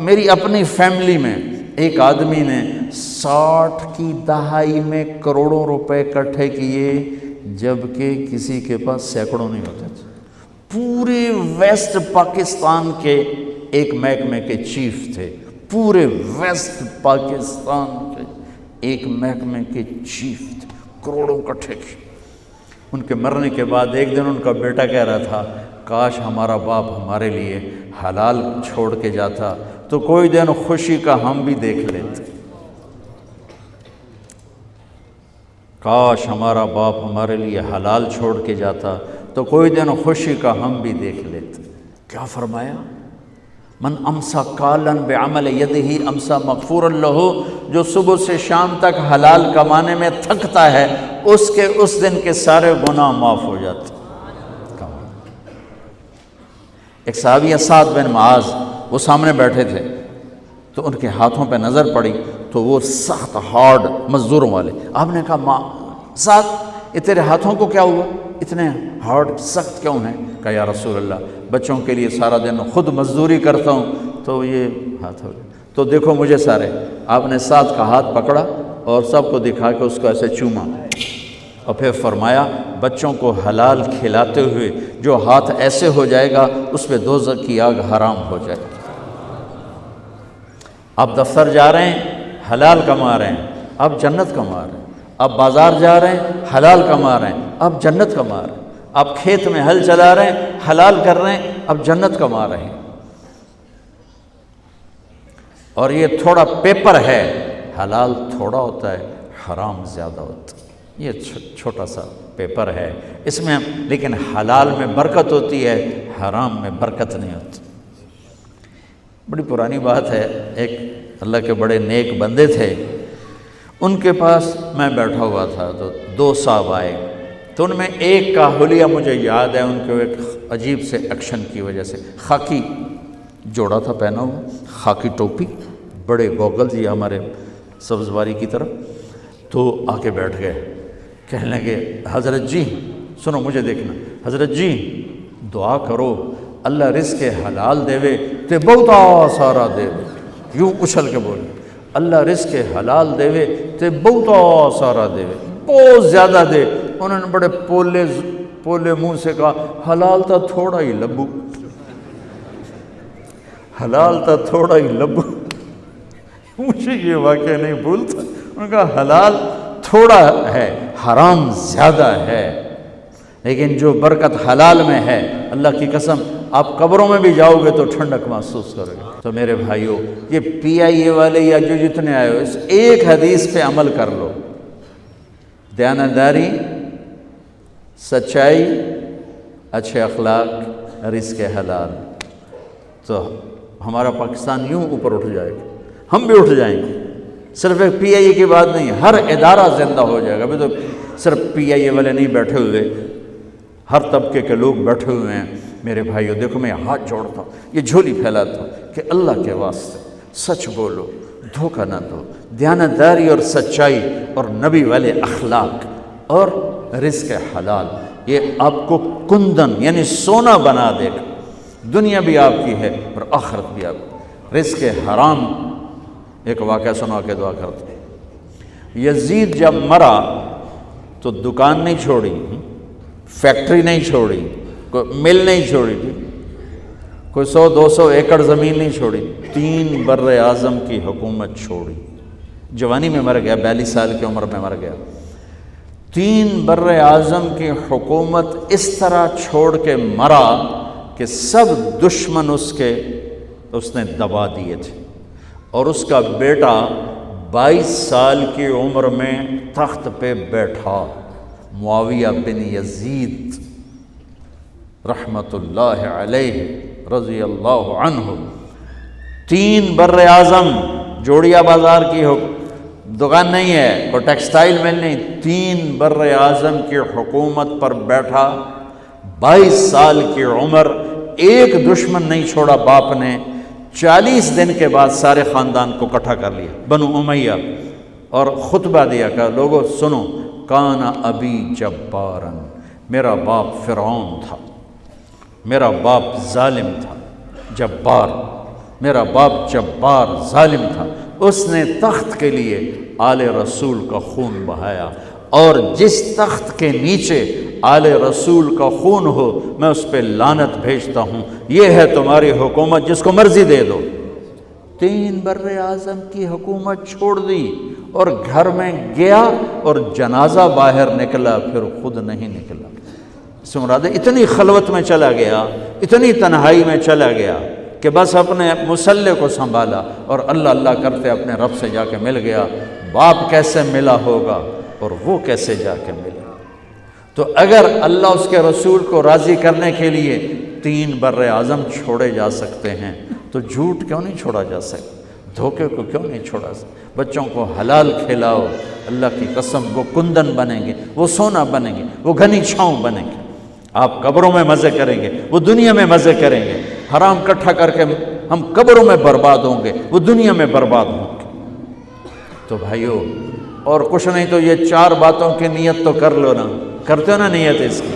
میری اپنی فیملی میں ایک آدمی نے 60 کی دہائی میں کروڑوں روپے اکٹھے کیے، جبکہ کسی کے پاس سینکڑوں نہیں ہوتے تھے۔ پورے ویسٹ پاکستان کے ایک محکمے کے چیف تھے، پورے ویسٹ پاکستان کے ایک محکمے کے چیف تھے، کروڑوں اکٹھے کیے۔ ان کے مرنے کے بعد ایک دن ان کا بیٹا کہہ رہا تھا، کاش ہمارا باپ ہمارے لیے حلال چھوڑ کے جاتا تو کوئی دن خوشی کا ہم بھی دیکھ لیتے۔ کاش ہمارا باپ ہمارے لیے حلال چھوڑ کے جاتا تو کوئی دن خوشی کا ہم بھی دیکھ لیتے۔ کیا فرمایا؟ من امسا کالن بعمل یدہ امسا مغفورا لہ، جو صبح سے شام تک حلال کمانے میں تھکتا ہے اس کے اس دن کے سارے گناہ معاف ہو جاتے۔ ایک صحابی سعد بن معاذ، وہ سامنے بیٹھے تھے تو ان کے ہاتھوں پہ نظر پڑی تو وہ سخت ہارڈ مزدوروں والے۔ آپ نے کہا سعد یہ تیرے ہاتھوں کو کیا ہوا، اتنے ہارڈ سخت کیوں ہیں؟ کہا یا رسول اللہ بچوں کے لیے سارا دن خود مزدوری کرتا ہوں تو یہ ہاتھ ہو گئے۔ تو دیکھو مجھے سارے۔ آپ نے سعد کا ہاتھ پکڑا اور سب کو دکھا کے اس کو ایسے چوما اور پھر فرمایا بچوں کو حلال کھلاتے ہوئے جو ہاتھ ایسے ہو جائے گا اس پہ دوزخ کی آگ حرام ہو جائے گی۔ آپ دفتر جا رہے ہیں حلال کما رہے ہیں، آپ جنت کما رہے ہیں۔ آپ بازار جا رہے ہیں حلال کما رہے ہیں، آپ جنت کما رہے ہیں۔ آپ کھیت میں ہل چلا رہے ہیں حلال کر رہے ہیں، آپ جنت کما رہے ہیں۔ اور یہ تھوڑا پیپر ہے، حلال تھوڑا ہوتا ہے، حرام زیادہ ہوتا ہے۔ یہ چھوٹا سا پیپر ہے اس میں، لیکن حلال میں برکت ہوتی ہے، حرام میں برکت نہیں ہوتی۔ بڑی پرانی بات ہے، ایک اللہ کے بڑے نیک بندے تھے، ان کے پاس میں بیٹھا ہوا تھا تو 2 صاحب آئے، تو ان میں ایک کا حلیہ مجھے یاد ہے، ان کے ایک عجیب سے ایکشن کی وجہ سے، خاکی جوڑا تھا پہنا ہوا، خاکی ٹوپی، بڑے گوگلز یہ ہمارے سبزواری کی طرف، تو آ کے بیٹھ گئے۔ کہنے لگے حضرت جی سنو مجھے دیکھنا، حضرت جی دعا کرو اللہ رزق حلال دے تے بہتا سارا دے، یوں اچھل کے بولے اللہ رزق حلال دے تے بہتا سارا دے، بہت زیادہ دے۔ انہوں نے بڑے پولے منہ سے کہا حلال تا تھوڑا ہی لبو، حلال تا تھوڑا ہی لبو۔ مجھے یہ واقعہ نہیں بھولتا، انہوں نے کہا حلال تھوڑا ہے حرام زیادہ ہے، لیکن جو برکت حلال میں ہے اللہ کی قسم آپ قبروں میں بھی جاؤ گے تو ٹھنڈک محسوس کرو گے۔ تو میرے بھائیوں یہ PIA والے یا جو جتنے آئے ہو اس ایک حدیث پہ عمل کر لو، دیانتداری، سچائی، اچھے اخلاق، رزق حلال، تو ہمارا پاکستان یوں اوپر اٹھ جائے گا، ہم بھی اٹھ جائیں گے۔ صرف ایک PIA کی بات نہیں، ہر ادارہ زندہ ہو جائے گا۔ ابھی تو صرف PIA والے نہیں بیٹھے ہوئے، ہر طبقے کے لوگ بیٹھے ہوئے ہیں۔ میرے بھائیو دیکھو میں ہاتھ جوڑتا ہوں، یہ جھولی پھیلاتا ہوں کہ اللہ کے واسطے سچ بولو، دھوکہ نہ دو، دیانتداری اور سچائی اور نبی والے اخلاق اور رزق حلال، یہ آپ کو کندن یعنی سونا بنا دے گا، دنیا بھی آپ کی ہے اور آخرت بھی آپ کی۔ رزق حرام، ایک واقعہ سنا کے دعا کرتے، یزید جب مرا تو دکان نہیں چھوڑی، فیکٹری نہیں چھوڑی، کوئی مل نہیں چھوڑی، کوئی 100-200 ایکڑ زمین نہیں چھوڑی، 3 بر اعظم کی حکومت چھوڑی۔ جوانی میں مر گیا، 42 سال کی عمر میں مر گیا۔ 3 بر اعظم کی حکومت اس طرح چھوڑ کے مرا کہ سب دشمن اس نے دبا دیے تھے، اور اس کا بیٹا 22 سال کی عمر میں تخت پہ بیٹھا، معاویہ بن یزید رحمت اللہ علیہ رضی اللہ عنہ۔ 3 بر اعظم، جوڑیا بازار کی دکان نہیں ہے، کوئی ٹیکسٹائل مل نہیں، 3 بر اعظم کی حکومت پر بیٹھا، 22 سال کی عمر، ایک دشمن نہیں چھوڑا باپ نے۔ 40 دن کے بعد سارے خاندان کو اکٹھا کر لیا، بنو امیہ، اور خطبہ دیا کہ لوگوں سنو، کان ابی جبارن، میرا باپ فرعون تھا، میرا باپ ظالم تھا، جبار، میرا باپ جبار ظالم تھا، اس نے تخت کے لیے آل رسول کا خون بہایا، اور جس تخت کے نیچے آل رسول کا خون ہو میں اس پہ لعنت بھیجتا ہوں۔ یہ ہے تمہاری حکومت، جس کو مرضی دے دو۔ 3 بر اعظم کی حکومت چھوڑ دی اور گھر میں گیا اور جنازہ باہر نکلا، پھر خود نہیں نکلا۔ اس مراد اتنی خلوت میں چلا گیا، اتنی تنہائی میں چلا گیا کہ بس اپنے مصلے کو سنبھالا اور اللہ اللہ کرتے اپنے رب سے جا کے مل گیا۔ باپ کیسے ملا ہوگا اور وہ کیسے جا کے ملا؟ تو اگر اللہ اس کے رسول کو راضی کرنے کے لیے 3 بر اعظم چھوڑے جا سکتے ہیں تو جھوٹ کیوں نہیں چھوڑا جا سکتا؟ دھوکے کو کیوں نہیں چھوڑا سکتا؟ بچوں کو حلال کھلاؤ، اللہ کی قسم وہ کندن بنیں گے، وہ سونا بنیں گے، وہ گھنی چھاؤں بنیں گے۔ آپ قبروں میں مزے کریں گے، وہ دنیا میں مزے کریں گے۔ حرام اکٹھا کر کے ہم قبروں میں برباد ہوں گے، وہ دنیا میں برباد ہوں گے۔ تو بھائیو، اور کچھ نہیں تو یہ 4 باتوں کی نیت تو کر لو نا، کرتے ہو نا نیت اس کی؟